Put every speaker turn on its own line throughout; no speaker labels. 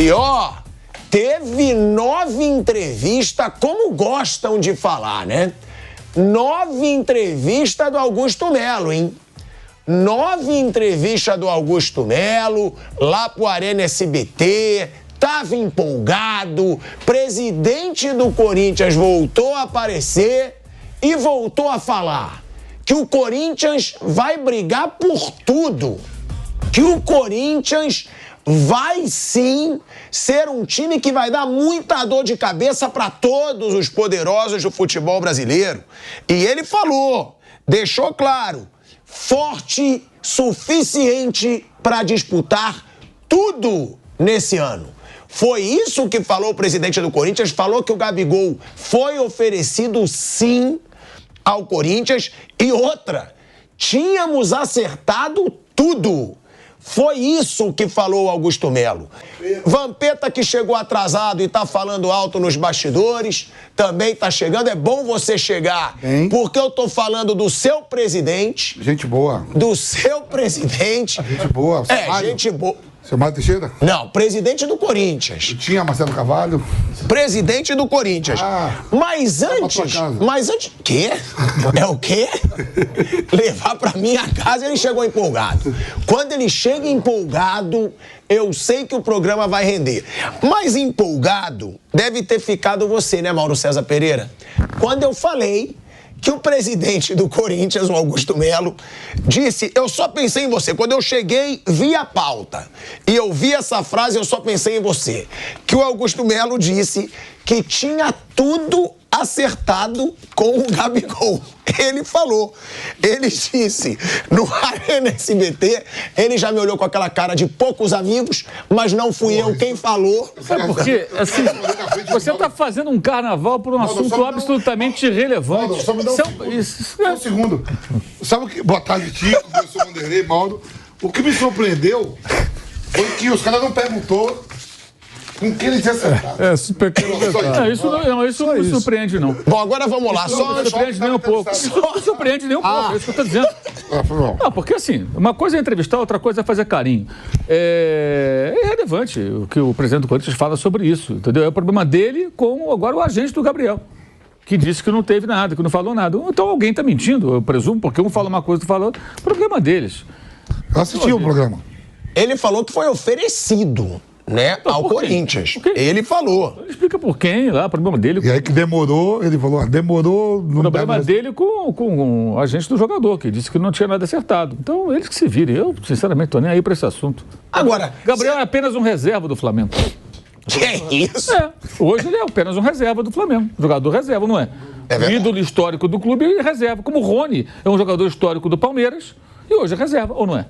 E ó, teve 9 entrevistas, como gostam de falar, né? 9 entrevistas do Augusto Melo, hein? 9 entrevistas do Augusto Melo, lá pro Arena SBT, tava empolgado, presidente do Corinthians voltou a aparecer e voltou a falar que o Corinthians vai brigar por tudo, que o Corinthians vai sim ser um time que vai dar muita dor de cabeça para todos os poderosos do futebol brasileiro. E ele falou, deixou claro, forte, suficiente para disputar tudo nesse ano. Foi isso que falou o presidente do Corinthians, falou que o Gabigol foi oferecido sim ao Corinthians. E outra, tínhamos acertado tudo. Foi isso que falou Augusto Melo. Vampeta, que chegou atrasado e tá falando alto nos bastidores, também tá chegando. É bom você chegar, porque eu tô falando do seu presidente.
Gente boa.
Do seu presidente.
Gente boa.
Gente boa.
Seu Mário Teixeira?
Não, presidente do Corinthians.
E tinha Marcelo Carvalho?
Presidente do Corinthians. Mas antes... Quê? É o quê? Levar pra minha casa, ele chegou empolgado. Quando ele chega empolgado, eu sei que o programa vai render. Mas empolgado deve ter ficado você, né, Mauro César Pereira? Quando eu falei que o presidente do Corinthians, o Augusto Melo, disse, eu só pensei em você. Quando eu cheguei, vi a pauta e eu vi essa frase, eu só pensei em você. Que o Augusto Melo disse que tinha tudo acertado com o Gabigol. Ele falou, ele disse no Arena SBT, ele já me olhou com aquela cara de poucos amigos, mas não fui eu quem falou.
É porque, assim, você está fazendo um carnaval por um assunto absolutamente irrelevante.
Só me dá um segundo. Sabe o que... Boa tarde, Tico, professor Vanderlei, Mauro. O que me surpreendeu foi que os caras não perguntou com quem eles acertaram.
Super isso não me surpreende, não.
Bom, agora vamos lá.
Não me surpreende nem um pouco. Isso não me surpreende nem um pouco, é isso que eu estou dizendo. Não, porque assim, uma coisa é entrevistar, outra coisa é fazer carinho. É irrelevante o que o presidente do Corinthians fala sobre isso, entendeu? É o problema dele com agora o agente do Gabriel, que disse que não teve nada, que não falou nada. Então alguém está mentindo, eu presumo, porque um fala uma coisa e outro fala outra. Problema deles.
Eu assisti o programa.
Ele falou que foi oferecido, né, ao Corinthians. Ele falou.
Ele explica por quem lá, o problema dele.
E aí que demorou, ele falou, demorou...
O problema dele com o agente do jogador, que disse que não tinha nada acertado. Então, eles que se virem. Eu, sinceramente, estou nem aí para esse assunto.
Agora...
Gabriel é apenas um reserva do Flamengo.
Que é isso?
Hoje ele é apenas um reserva do Flamengo. Jogador reserva, não é? Ídolo histórico do clube e reserva. Como o Rony é um jogador histórico do Palmeiras e hoje é reserva, ou não é?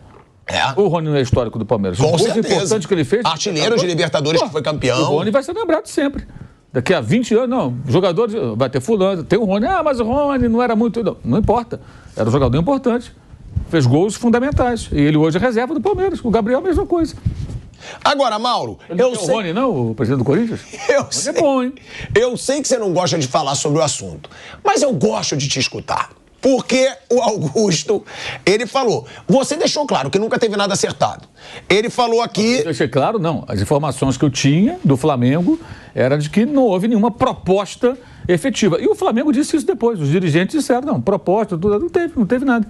O Rony não é histórico do Palmeiras.
Com
certeza. Importante que ele fez.
Artilheiro de Libertadores, que foi campeão.
O Rony vai ser lembrado sempre. Daqui a 20 anos, não. Jogador vai ter fulano, tem o Rony. Mas o Rony não era muito... Não importa. Era um jogador importante. Fez gols fundamentais. E ele hoje é reserva do Palmeiras. O Gabriel, a mesma coisa.
Agora, Mauro,
eu sei... O Rony, não? O presidente do Corinthians?
Eu sei. É bom, hein? Eu sei que você não gosta de falar sobre o assunto, mas eu gosto de te escutar. Porque o Augusto, ele falou, você deixou claro que nunca teve nada acertado. Ele falou aqui...
Eu deixei claro, não. As informações que eu tinha do Flamengo era de que não houve nenhuma proposta efetiva. E o Flamengo disse isso depois. Os dirigentes disseram, não, proposta, tudo, não teve nada.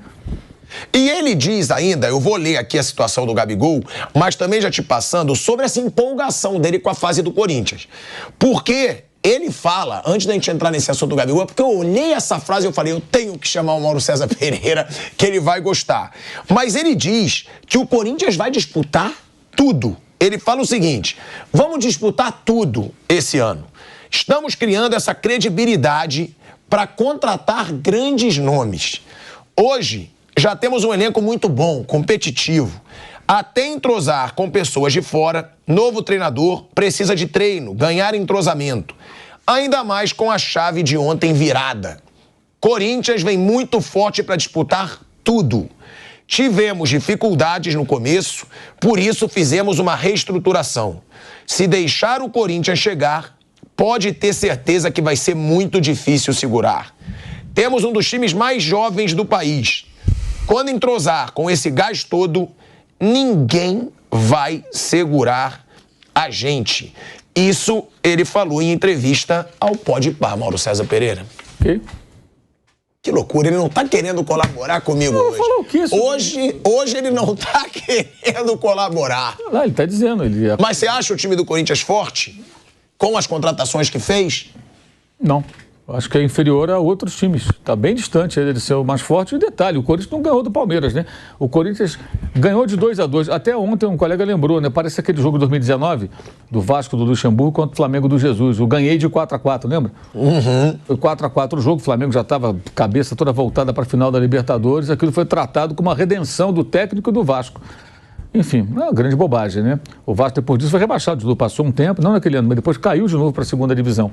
E ele diz ainda, eu vou ler aqui a situação do Gabigol, mas também já te passando sobre essa empolgação dele com a fase do Corinthians. Porque... ele fala, antes da gente entrar nesse assunto do Gabigol, porque eu olhei essa frase e eu falei, eu tenho que chamar o Mauro César Pereira, que ele vai gostar. Mas ele diz que o Corinthians vai disputar tudo. Ele fala o seguinte, vamos disputar tudo esse ano. Estamos criando essa credibilidade para contratar grandes nomes. Hoje, já temos um elenco muito bom, competitivo. Até entrosar com pessoas de fora, novo treinador precisa de treino, ganhar entrosamento. Ainda mais com a chave de ontem virada. Corinthians vem muito forte para disputar tudo. Tivemos dificuldades no começo, por isso fizemos uma reestruturação. Se deixar o Corinthians chegar, pode ter certeza que vai ser muito difícil segurar. Temos um dos times mais jovens do país. Quando entrosar com esse gás todo, ninguém vai segurar a gente. Isso ele falou em entrevista ao Podpah, Mauro César Pereira.
Ok.
Que loucura, ele não tá querendo colaborar comigo hoje.
Falou o quê?
Hoje ele não tá querendo colaborar.
Lá, ele tá dizendo.
Mas você acha o time do Corinthians forte? Com as contratações que fez?
Não. Acho que é inferior a outros times. Está bem distante ele de ser o mais forte. E detalhe, o Corinthians não ganhou do Palmeiras, né? O Corinthians ganhou de 2-2. Até ontem um colega lembrou, né? Parece aquele jogo de 2019, do Vasco do Luxemburgo contra o Flamengo do Jesus. Eu ganhei de 4-4, lembra?
Uhum.
Foi 4-4 o jogo, o Flamengo já estava cabeça toda voltada para a final da Libertadores. Aquilo foi tratado como uma redenção do técnico e do Vasco. Enfim, é uma grande bobagem, né? O Vasco depois disso foi rebaixado de novo. Passou um tempo, não naquele ano, mas depois caiu de novo para a segunda divisão.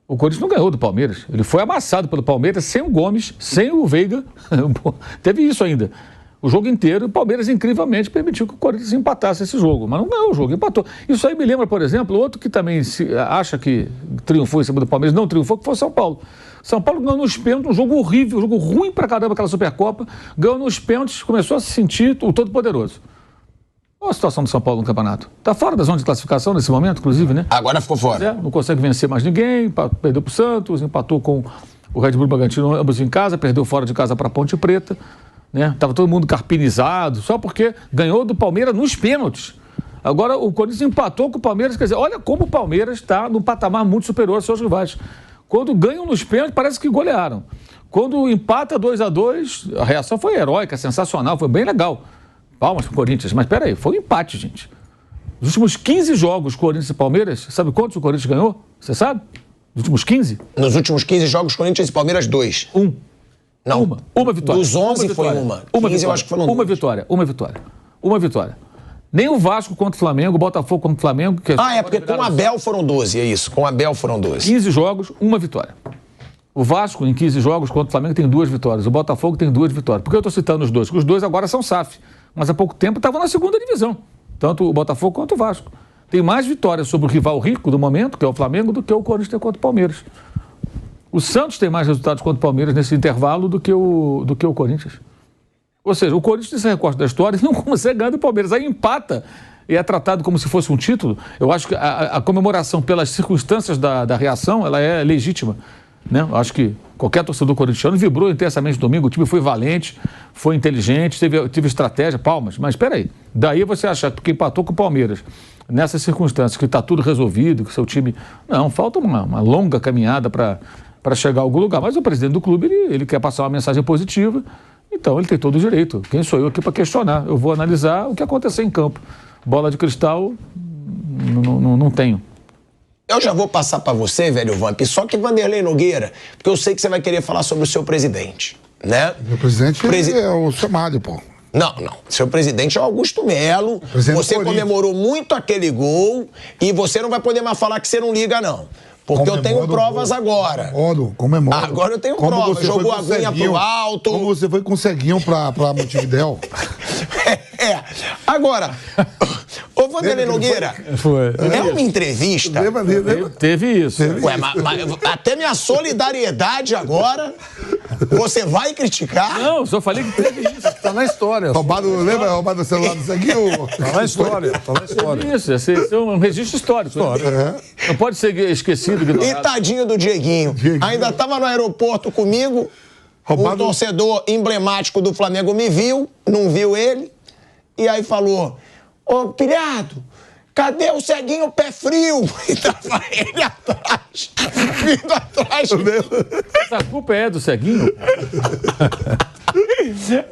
O Corinthians não ganhou do Palmeiras. Ele foi amassado pelo Palmeiras sem o Gomes, sem o Veiga. Teve isso ainda. O jogo inteiro, o Palmeiras incrivelmente permitiu que o Corinthians empatasse esse jogo. Mas não ganhou o jogo, empatou. Isso aí me lembra, por exemplo, outro que também acha que triunfou em cima do Palmeiras, não triunfou, que foi o São Paulo. São Paulo ganhou nos pênaltis, um jogo horrível, um jogo ruim pra caramba, aquela Supercopa. Ganhou nos pênaltis, começou a se sentir o todo-poderoso. Olha a situação do São Paulo no campeonato. Está fora da zona de classificação nesse momento, inclusive, né?
Agora ficou fora.
Não consegue vencer mais ninguém, perdeu para o Santos, empatou com o Red Bull Bragantino, ambos em casa, perdeu fora de casa para a Ponte Preta, né? Estava todo mundo carpinizado, só porque ganhou do Palmeiras nos pênaltis. Agora o Corinthians empatou com o Palmeiras, quer dizer, olha como o Palmeiras está num patamar muito superior aos seus rivais. Quando ganham nos pênaltis, parece que golearam. Quando empata 2-2, a reação foi heróica, sensacional, foi bem legal. Palmas para o Corinthians, mas peraí, foi um empate, gente. Nos últimos 15 jogos, Corinthians e Palmeiras, sabe quantos o Corinthians ganhou? Você sabe? Nos últimos 15?
Nos últimos 15 jogos, Corinthians e Palmeiras, 2. Não.
Uma vitória.
Dos 11 foi uma. 15 eu acho que foram 2.
Uma vitória. Nem o Vasco contra o Flamengo, o Botafogo contra o Flamengo.
É porque com o Abel foram 12, é isso. Com o Abel foram 12.
15 jogos, uma vitória. O Vasco, em 15 jogos contra o Flamengo, tem 2 vitórias. O Botafogo tem 2 vitórias. Por que eu estou citando os dois? Porque os dois agora são SAF. Mas há pouco tempo estavam na segunda divisão. Tanto o Botafogo quanto o Vasco. Tem mais vitórias sobre o rival rico do momento, que é o Flamengo, do que o Corinthians tem contra o Palmeiras. O Santos tem mais resultados contra o Palmeiras nesse intervalo do que o Corinthians. Ou seja, o Corinthians tem esse recorte da história e não consegue ganhar do Palmeiras. Aí empata e é tratado como se fosse um título. Eu acho que a comemoração pelas circunstâncias da reação, ela é legítima. Né? Eu acho que qualquer torcedor corintiano vibrou intensamente domingo, o time foi valente, foi inteligente, teve estratégia, palmas. Mas espera aí, daí você achar que empatou com o Palmeiras, nessas circunstâncias, que está tudo resolvido, que seu time... Não, falta uma longa caminhada para chegar a algum lugar. Mas o presidente do clube, ele quer passar uma mensagem positiva, então ele tem todo o direito. Quem sou eu aqui para questionar? Eu vou analisar o que aconteceu em campo. Bola de cristal, não tenho.
Eu já vou passar para você, velho Vamp, só que Vanderlei Nogueira, porque eu sei que você vai querer falar sobre o seu presidente, né?
Meu presidente é o Samádio, pô.
Não. Seu presidente é o Augusto Melo. Você comemorou muito aquele gol e você não vai poder mais falar que você não liga, não. Porque eu tenho provas agora.
Comemoro.
Agora eu tenho provas. Jogou a aguinha pro alto.
Como você foi com ceguinho pra Montevidéu.
Agora, ô Vanderlei Nogueira, é uma entrevista.
Teve isso.
Ué, mas até minha solidariedade agora, você vai criticar?
Não, só falei que teve isso.
Tá na história.
Lembra roubado o celular do ceguinho?
Tá na história.
Isso, esse é um registro histórico. Não pode ser esquecido.
E tadinho do Dieguinho. Ainda estava no aeroporto comigo. Um torcedor emblemático do Flamengo me viu, não viu ele, e aí falou: ô, pilhado, cadê o ceguinho pé frio? E tava ele atrás, vindo atrás.
Essa culpa é do ceguinho?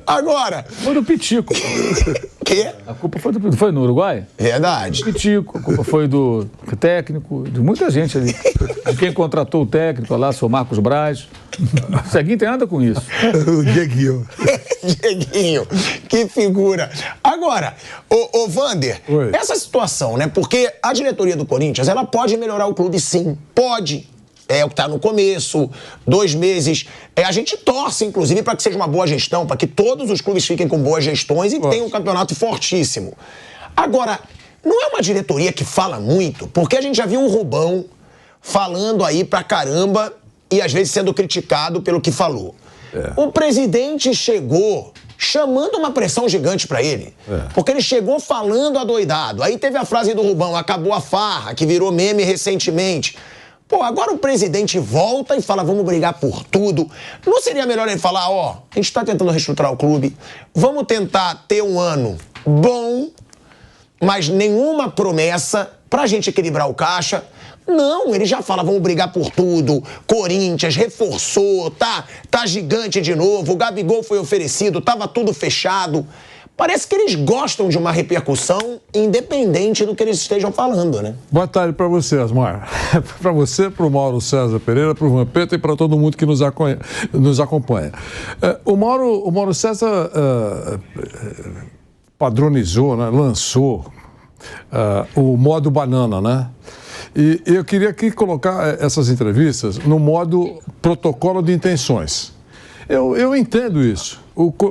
Agora...
Foi do Pitico.
Quê?
A culpa foi no Uruguai?
Verdade.
Pitico, a culpa foi do técnico, de muita gente ali. De quem contratou o técnico lá, seu Marcos Braz. O ceguinho tem nada com isso.
O Dieguinho.
Dieguinho, que figura. Agora, ô Vander, essa situação, né? Porque a diretoria do Corinthians, ela pode melhorar o clube, sim. Pode. É o que está no começo, 2 meses. A gente torce, inclusive, para que seja uma boa gestão, para que todos os clubes fiquem com boas gestões e tenham um campeonato fortíssimo. Agora, não é uma diretoria que fala muito, porque a gente já viu um Rubão falando aí pra caramba e às vezes sendo criticado pelo que falou. O presidente chegou chamando uma pressão gigante pra ele. Porque ele chegou falando adoidado. Aí teve a frase do Rubão, acabou a farra, que virou meme recentemente. Pô, agora o presidente volta e fala, vamos brigar por tudo. Não seria melhor ele falar, ó, a gente tá tentando reestruturar o clube, vamos tentar ter um ano bom, mas nenhuma promessa pra gente equilibrar o caixa. Não, ele já fala, vamos brigar por tudo. Corinthians reforçou, tá gigante de novo, o Gabigol foi oferecido, tava tudo fechado. Parece que eles gostam de uma repercussão independente do que eles estejam falando, né?
Boa tarde para você, Asmar. Para você, para o Mauro César Pereira, para o Vampeta e para todo mundo que nos acompanha. O Mauro César padronizou, né, lançou o modo banana, né? E eu queria aqui colocar essas entrevistas no modo protocolo de intenções. Eu entendo isso.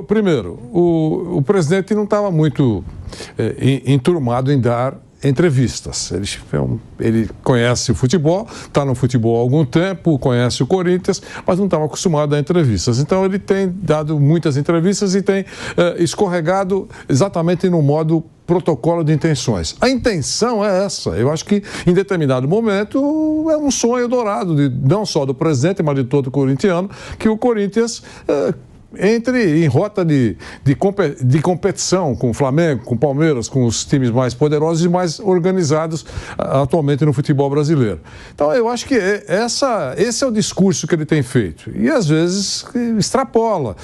Primeiro, o presidente não estava muito enturmado em dar entrevistas. Ele conhece o futebol, está no futebol há algum tempo, conhece o Corinthians, mas não estava acostumado a dar entrevistas. Então ele tem dado muitas entrevistas e tem escorregado exatamente no modo protocolo de intenções. A intenção é essa. Eu acho que, em determinado momento, é um sonho dourado, não só do presidente, mas de todo corintiano, que o Corinthians entre em rota de competição com o Flamengo, com o Palmeiras, com os times mais poderosos e mais organizados atualmente no futebol brasileiro. Então, eu acho que esse é o discurso que ele tem feito. E, às vezes, extrapola,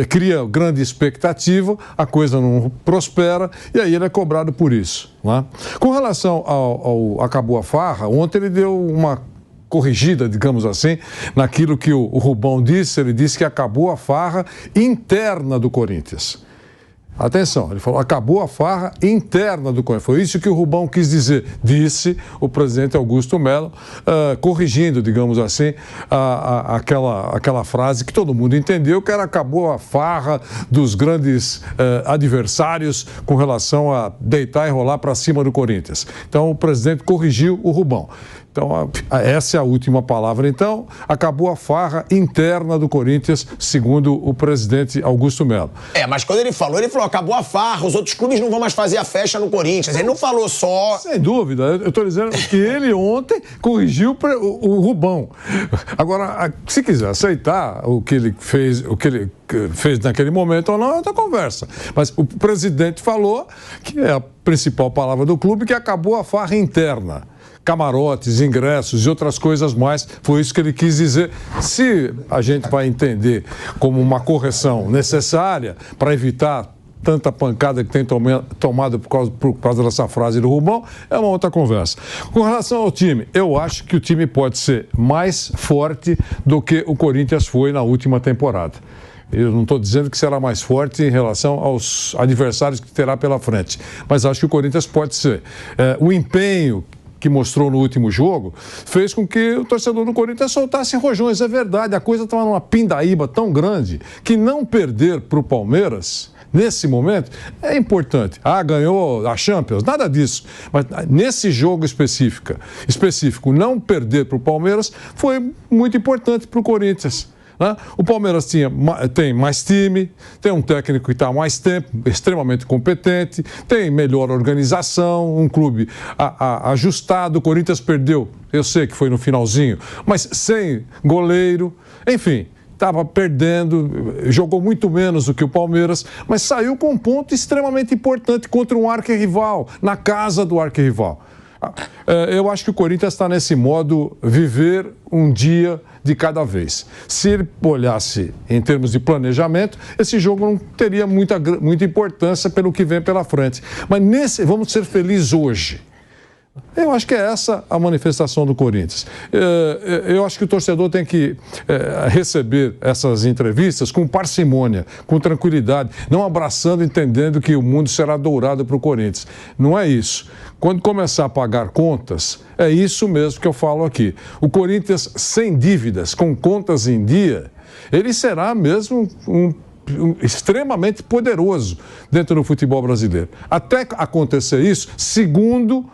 cria grande expectativa, a coisa não prospera e aí ele é cobrado por isso. Né? Com relação ao acabou a farra, ontem ele deu uma corrigida, digamos assim, naquilo que o Rubão disse. Ele disse que acabou a farra interna do Corinthians. Atenção, ele falou, acabou a farra interna do Corinthians. Foi isso que o Rubão quis dizer, disse o presidente Augusto Melo, corrigindo, digamos assim, aquela frase que todo mundo entendeu, que era acabou a farra dos grandes adversários com relação a deitar e rolar para cima do Corinthians. Então, o presidente corrigiu o Rubão. Então, essa é a última palavra. Então, acabou a farra interna do Corinthians, segundo o presidente Augusto Melo.
Mas quando ele falou, acabou a farra, os outros clubes não vão mais fazer a festa no Corinthians. Ele não falou só...
Sem dúvida. Eu estou dizendo que ele ontem corrigiu o Rubão. Agora, se quiser aceitar o que ele fez naquele momento ou não, é outra conversa. Mas o presidente falou que é a principal palavra do clube, que acabou a farra interna. Camarotes, ingressos e outras coisas mais, foi isso que ele quis dizer. Se a gente vai entender como uma correção necessária para evitar tanta pancada que tem tomado por causa dessa frase do Rubão, é uma outra conversa. Com relação ao time, eu acho que o time pode ser mais forte do que o Corinthians foi na última temporada. Eu não estou dizendo que será mais forte em relação aos adversários que terá pela frente, mas acho que o Corinthians pode ser. O empenho que mostrou no último jogo, fez com que o torcedor do Corinthians soltasse rojões. É verdade, a coisa estava numa pindaíba tão grande que não perder para o Palmeiras, nesse momento, é importante. Ganhou a Champions, nada disso. Mas nesse jogo específico, não perder para o Palmeiras foi muito importante para o Corinthians. Né? O Palmeiras tem mais time, tem um técnico que está há mais tempo, extremamente competente, tem melhor organização, um clube ajustado. O Corinthians perdeu, eu sei que foi no finalzinho, mas sem goleiro, enfim, estava perdendo, jogou muito menos do que o Palmeiras, mas saiu com um ponto extremamente importante contra um arquirrival, na casa do arquirrival. Eu acho que o Corinthians está nesse modo viver um dia de cada vez. Se ele olhasse em termos de planejamento, esse jogo não teria muita importância pelo que vem pela frente. Mas vamos ser felizes hoje. Eu acho que é essa a manifestação do Corinthians. Eu acho que o torcedor tem que receber essas entrevistas com parcimônia, com tranquilidade, não abraçando, entendendo que o mundo será dourado para o Corinthians. Não é isso. Quando começar a pagar contas, é isso mesmo que eu falo aqui. O Corinthians sem dívidas, com contas em dia, ele será mesmo extremamente poderoso dentro do futebol brasileiro. Até acontecer isso, segundo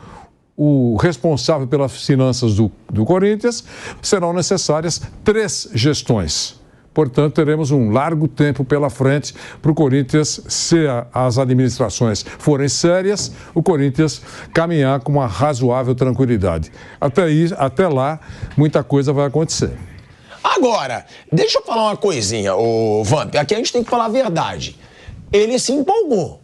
o responsável pelas finanças do Corinthians, serão necessárias 3 gestões Portanto, teremos um largo tempo pela frente para o Corinthians, se as administrações forem sérias, o Corinthians caminhar com uma razoável tranquilidade. Até lá, muita coisa vai acontecer.
Agora, deixa eu falar uma coisinha, ô Vamp, aqui a gente tem que falar a verdade. Ele se empolgou,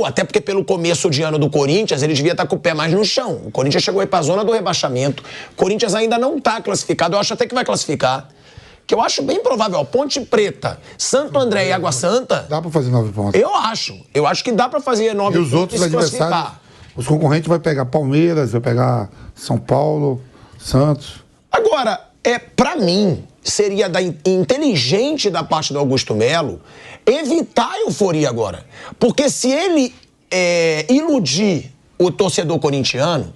até porque pelo começo de ano do Corinthians, ele devia estar com o pé mais no chão. O Corinthians chegou aí para a zona do rebaixamento, o Corinthians ainda não está classificado, eu acho até que vai classificar, que eu acho bem provável, ó, Ponte Preta, Santo André e Água Santa...
Dá para fazer 9 pontos.
Eu acho que dá para fazer 9 pontos.
E os outros adversários, os concorrentes vai pegar Palmeiras, vai pegar São Paulo, Santos...
Agora, para mim, seria inteligente da parte do Augusto Melo evitar a euforia agora. Porque se ele iludir o torcedor corintiano,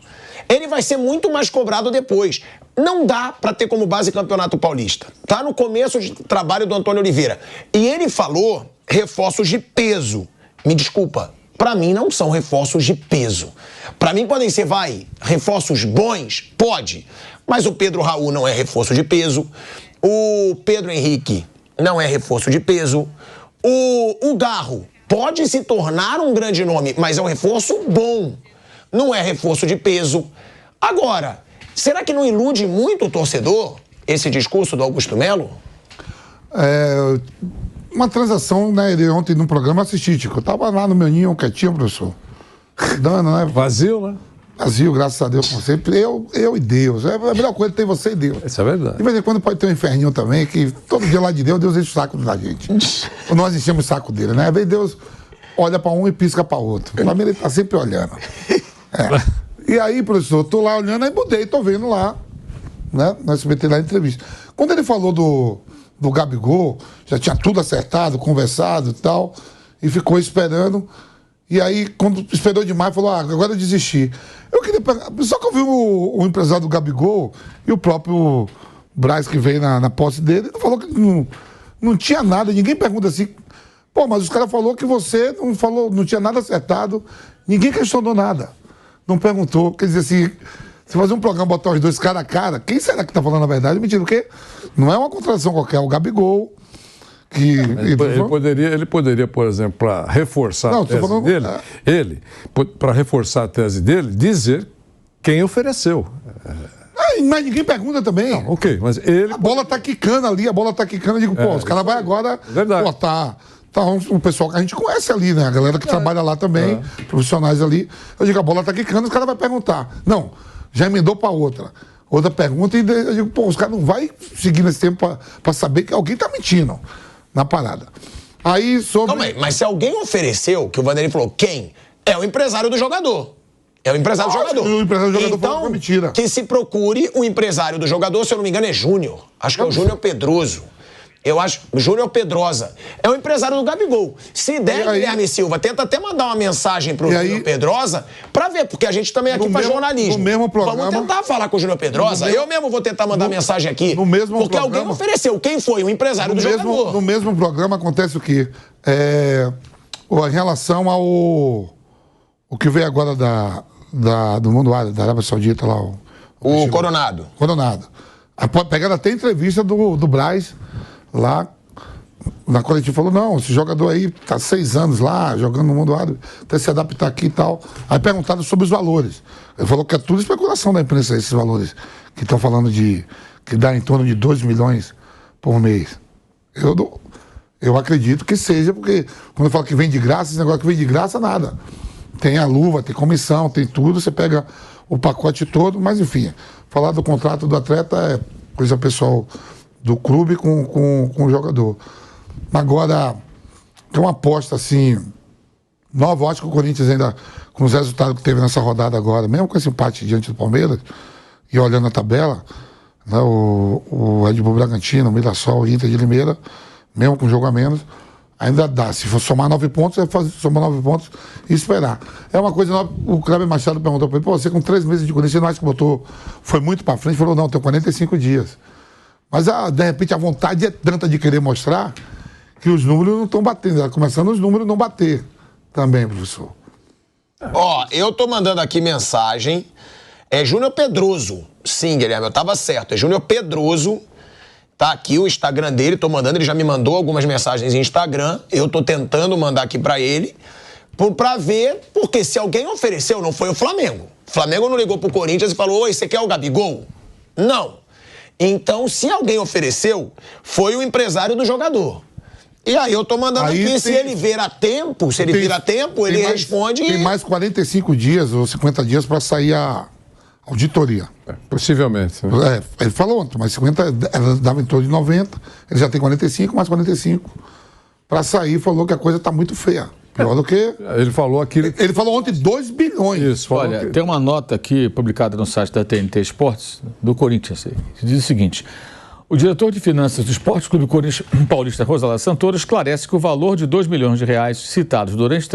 ele vai ser muito mais cobrado depois. Não dá para ter como base Campeonato Paulista. Tá no começo de trabalho do Antônio Oliveira. E ele falou reforços de peso. Me desculpa, para mim não são reforços de peso. Para mim podem ser, reforços bons? Pode. Mas o Pedro Raul não é reforço de peso. O Pedro Henrique não é reforço de peso. O Garro pode se tornar um grande nome, mas é um reforço bom. Não é reforço de peso. Agora, será que não ilude muito o torcedor esse discurso do Augusto Melo?
Uma transação, né? Ele ontem no programa assisti, Tico. Eu tava lá no meu ninho, quietinho, professor. Dando, né?
Vazio, né?
Vazio, graças a Deus, como sempre. Eu e Deus. É a melhor coisa ter você e Deus.
Isso é verdade.
De vez em quando pode ter um inferninho também, que todo dia lá de Deus enche o saco da gente. Nós enchemos o saco dele, né? Às vezes Deus olha pra um e pisca pra outro. Pra mim ele tá sempre olhando. E aí, professor, tô lá olhando, aí mudei, tô vendo lá, né? No SBT lá na entrevista. Quando ele falou do Gabigol, já tinha tudo acertado, conversado e tal, e ficou esperando. E aí, quando esperou demais, falou, agora eu desisti. Eu queria pegar... Só que eu vi o empresário do Gabigol e o próprio Braz, que veio na posse dele, ele falou que não tinha nada, ninguém pergunta assim, pô, mas os caras falaram que você não tinha nada acertado, ninguém questionou nada. Não perguntou, quer dizer assim, se fazer um programa, botar os dois cara a cara, quem será que tá falando a verdade? Mentira, porque não é uma contradição qualquer, é o Gabigol...
Ele poderia, por exemplo, para reforçar a tese dele, para reforçar a tese dele, dizer quem ofereceu.
Mas ninguém pergunta também.
Não, ok, mas ele...
A bola tá quicando ali, eu digo, os caras vão agora...
Verdade.
Pô, tá um pessoal que a gente conhece ali, né? A galera que trabalha lá também, profissionais ali. Eu digo, a bola tá quicando, os caras vão perguntar. Não, já emendou para outra pergunta e eu digo, pô, os caras não vão seguir nesse tempo para saber que alguém tá mentindo na parada. Aí sobre...
Calma aí, mas se alguém ofereceu, que o Vanderlei falou, quem? É o empresário do jogador. É o empresário do jogador.
O empresário do jogador
então,
falou que é mentira.
Que se procure o empresário do jogador, se eu não me engano, é Júnior. Acho que é o Júnior Pedroso. Eu acho, Júnior Pedrosa. É o empresário do Gabigol. Se der, Guilherme Silva, tenta até mandar uma mensagem pro Júnior Pedrosa pra ver, porque a gente também aqui faz jornalismo.
No mesmo programa...
Vamos tentar falar com o Júnior Pedrosa. Eu mesmo vou tentar mandar mensagem aqui.
No mesmo
porque
programa,
alguém ofereceu. Quem foi? O empresário do jogador.
No mesmo programa acontece o quê? Em relação ao... O que veio agora do mundo árabe, da Arábia Saudita lá.
O Coronado.
Pegaram até entrevista do Braz lá na coletiva, falou, não, esse jogador aí tá 6 anos lá, jogando no mundo árabe, até se adaptar aqui e tal. Aí perguntaram sobre os valores. Ele falou que é tudo especulação da imprensa, esses valores que estão falando que dá em torno de 2 milhões por mês. Eu acredito que seja, porque quando eu falo que vem de graça, esse negócio que vem de graça, nada. Tem a luva, tem comissão, tem tudo, você pega o pacote todo, mas enfim, falar do contrato do atleta é coisa pessoal do clube com o jogador. Agora, tem uma aposta assim, nova, eu acho que o Corinthians ainda, com os resultados que teve nessa rodada agora, mesmo com esse empate diante do Palmeiras, e olhando a tabela, né, o Red Bull Bragantino, o Mirassol, o Inter de Limeira, mesmo com jogo a menos, ainda dá. Se for somar 9 pontos, é somar 9 pontos e esperar. É uma coisa nova. O Kleber Machado perguntou para ele, pô, você com 3 meses de Corinthians, você não acha que foi muito para frente? Ele falou, não, tem 45 dias. Mas, de repente, a vontade é tanta de querer mostrar que os números não estão batendo. Está começando os números não bater também, professor.
Eu tô mandando aqui mensagem. É Júnior Pedroso. Sim, Guilherme, eu tava certo. É Júnior Pedroso. Tá aqui o Instagram dele, tô mandando, ele já me mandou algumas mensagens em Instagram, eu tô tentando mandar aqui pra ele, pra ver, porque se alguém ofereceu, não foi o Flamengo. O Flamengo não ligou pro Corinthians e falou, oi, você quer o Gabigol? Não. Então, se alguém ofereceu, foi o empresário do jogador. E aí eu tô mandando aqui, se ele vir a tempo, ele responde...
Tem mais 45 dias ou 50 dias pra sair a auditoria.
Possivelmente.
Né? Ele falou ontem, mas 50, ela dava em torno de 90, ele já tem 45, mais 45. Pra sair, falou que a coisa tá muito feia. Pior do que...
Ele falou aqui...
Ele falou ontem 2 bilhões.
Isso,
olha, tem uma nota aqui, publicada no site da TNT Esportes, do Corinthians, que diz o seguinte... O diretor de finanças do Esporte Clube Corinthians Paulista, Rosala Santoro, esclarece que o valor de R$2 milhões citados durante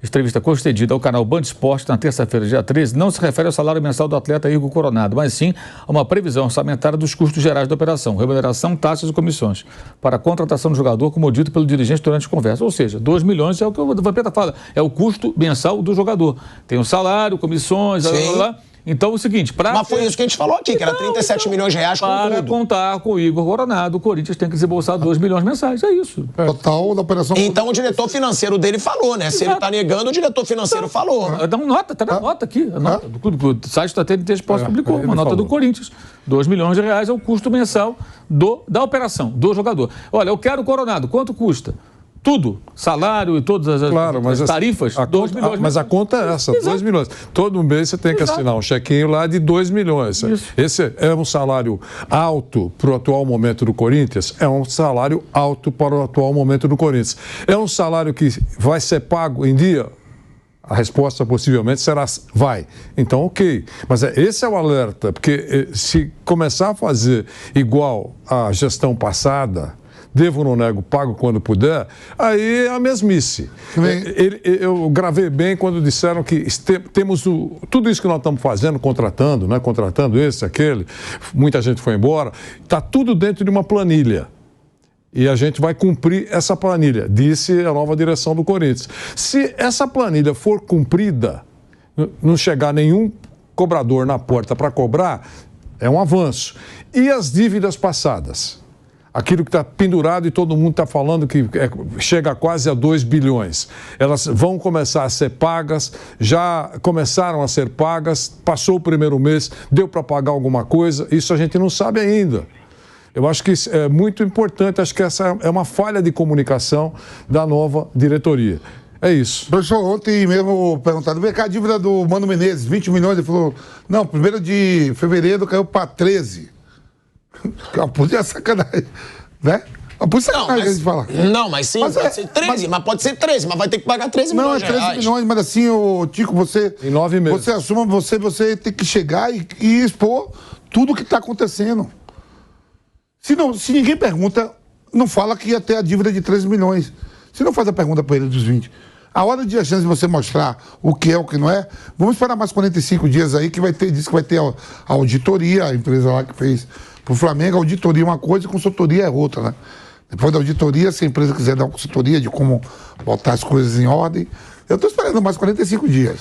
entrevista concedida ao canal Band Esporte na terça-feira, dia 13, não se refere ao salário mensal do atleta Igor Coronado, mas sim a uma previsão orçamentária dos custos gerais da operação, remuneração, taxas e comissões, para a contratação do jogador, como dito pelo dirigente durante a conversa. Ou seja, 2 milhões é o que o Vampeta fala, é o custo mensal do jogador. Tem o salário, comissões, blá, blá, blá. Então, é o seguinte...
Mas foi isso que a gente falou aqui, que era 37 milhões de reais com
para
tudo.
contar com o Igor Coronado, o Corinthians tem que desembolsar 2 milhões mensais, é isso.
Total da operação...
Então o diretor financeiro dele falou, né? Se ele tá negando, o diretor financeiro falou.
Dá uma nota, tá na nota aqui. A nota do site da TNT Esportes publicou, uma nota do Corinthians. 2 milhões de reais é o custo mensal da operação, do jogador. Olha, eu quero o Coronado, quanto custa? Tudo, salário e todas as tarifas, 2 milhões.
Mas a conta é essa, 2 milhões. Todo mês você tem que assinar um chequinho lá de 2 milhões. Isso. Esse é um salário alto para o atual momento do Corinthians? É um salário alto para o atual momento do Corinthians. É um salário que vai ser pago em dia? A resposta possivelmente será vai. Então, ok. Mas esse é o alerta, porque se começar a fazer igual a gestão passada... Devo ou não nego, pago quando puder, aí é a mesmice. Eu gravei bem quando disseram que temos tudo isso que nós estamos fazendo, contratando, né? Contratando esse, aquele, muita gente foi embora, está tudo dentro de uma planilha. E a gente vai cumprir essa planilha, disse a nova direção do Corinthians. Se essa planilha for cumprida, não chegar nenhum cobrador na porta para cobrar, é um avanço. E as dívidas passadas? Aquilo que está pendurado e todo mundo está falando que chega quase a 2 bilhões. Elas vão começar a ser pagas, já começaram a ser pagas, passou o primeiro mês, deu para pagar alguma coisa, isso a gente não sabe ainda. Eu acho que é muito importante, acho que essa é uma falha de comunicação da nova diretoria. É isso.
Professor, ontem mesmo perguntado, vem cá, a dívida do Mano Menezes, 20 milhões, ele falou, não, 1º de fevereiro caiu para 13. Podia sacanagem, né? Por sacanagem que a gente fala.
Não, mas sim, pode ser 13, mas pode ser 13, mas vai ter que pagar 13 milhões.
Não, é 13 milhões, mas assim, Tico, você...
Em 9 meses.
Você assuma, você tem que chegar e expor tudo o que está acontecendo. Se ninguém pergunta, não fala que ia ter a dívida de 13 milhões. Se não faz a pergunta para ele dos 20. A hora de a chance de você mostrar o que é, o que não é, vamos esperar mais 45 dias aí, que vai ter, diz que vai ter a auditoria, a empresa lá que fez pro Flamengo, a auditoria é uma coisa e consultoria é outra, né? Depois da auditoria, se a empresa quiser dar uma consultoria de como botar as coisas em ordem, eu estou esperando mais 45 dias.